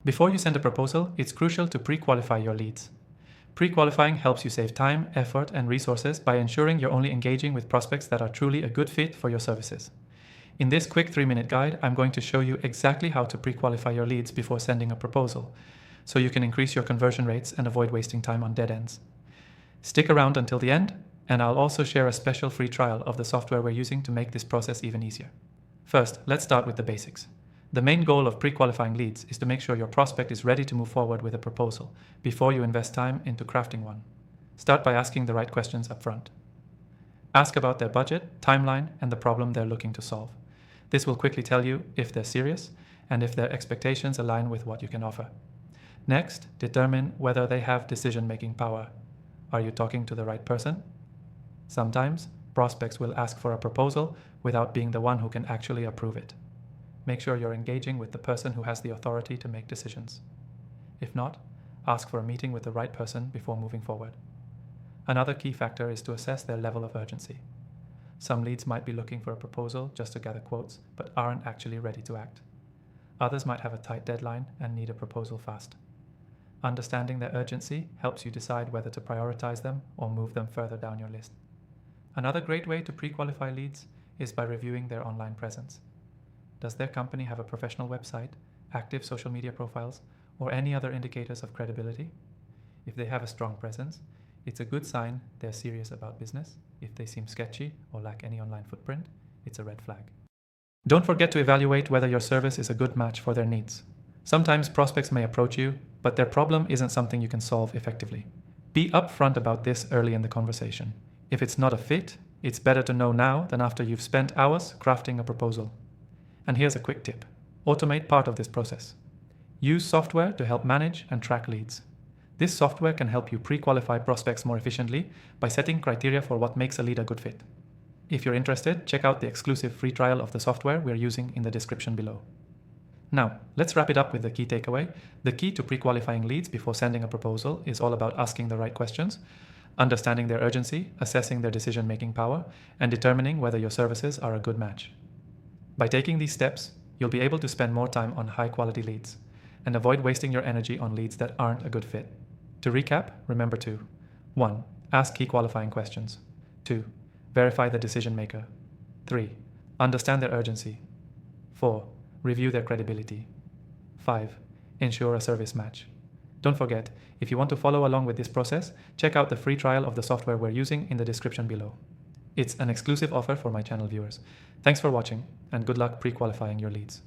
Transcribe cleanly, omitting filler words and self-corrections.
Before you send a proposal, it's crucial to pre-qualify your leads. Pre-qualifying helps you save time, effort, and resources by ensuring you're only engaging with prospects that are truly a good fit for your services. In this quick 3-minute guide, I'm going to show you exactly how to pre-qualify your leads before sending a proposal, so you can increase your conversion rates and avoid wasting time on dead ends. Stick around until the end, and I'll also share a special free trial of the software we're using to make this process even easier. First, let's start with the basics. The main goal of pre-qualifying leads is to make sure your prospect is ready to move forward with a proposal before you invest time into crafting one. Start by asking the right questions up front. Ask about their budget, timeline, and the problem they're looking to solve. This will quickly tell you if they're serious and if their expectations align with what you can offer. Next, determine whether they have decision-making power. Are you talking to the right person? Sometimes, prospects will ask for a proposal without being the one who can actually approve it. Make sure you're engaging with the person who has the authority to make decisions. If not, ask for a meeting with the right person before moving forward. Another key factor is to assess their level of urgency. Some leads might be looking for a proposal just to gather quotes, but aren't actually ready to act. Others might have a tight deadline and need a proposal fast. Understanding their urgency helps you decide whether to prioritize them or move them further down your list. Another great way to pre-qualify leads is by reviewing their online presence. Does their company have a professional website, active social media profiles, or any other indicators of credibility? If they have a strong presence, it's a good sign they're serious about business. If they seem sketchy or lack any online footprint, it's a red flag. Don't forget to evaluate whether your service is a good match for their needs. Sometimes prospects may approach you, but their problem isn't something you can solve effectively. Be upfront about this early in the conversation. If it's not a fit, it's better to know now than after you've spent hours crafting a proposal. And here's a quick tip. Automate part of this process. Use software to help manage and track leads. This software can help you pre-qualify prospects more efficiently by setting criteria for what makes a lead a good fit. If you're interested, check out the exclusive free trial of the software we're using in the description below. Now, let's wrap it up with the key takeaway. The key to pre-qualifying leads before sending a proposal is all about asking the right questions, understanding their urgency, assessing their decision-making power, and determining whether your services are a good match. By taking these steps, you'll be able to spend more time on high-quality leads and avoid wasting your energy on leads that aren't a good fit. To recap, remember to 1. Ask key qualifying questions. 2. Verify the decision maker. 3. Understand their urgency. 4. Review their credibility. 5. Ensure a service match. Don't forget, if you want to follow along with this process, check out the free trial of the software we're using in the description below. It's an exclusive offer for my channel viewers. Thanks for watching, and good luck pre-qualifying your leads.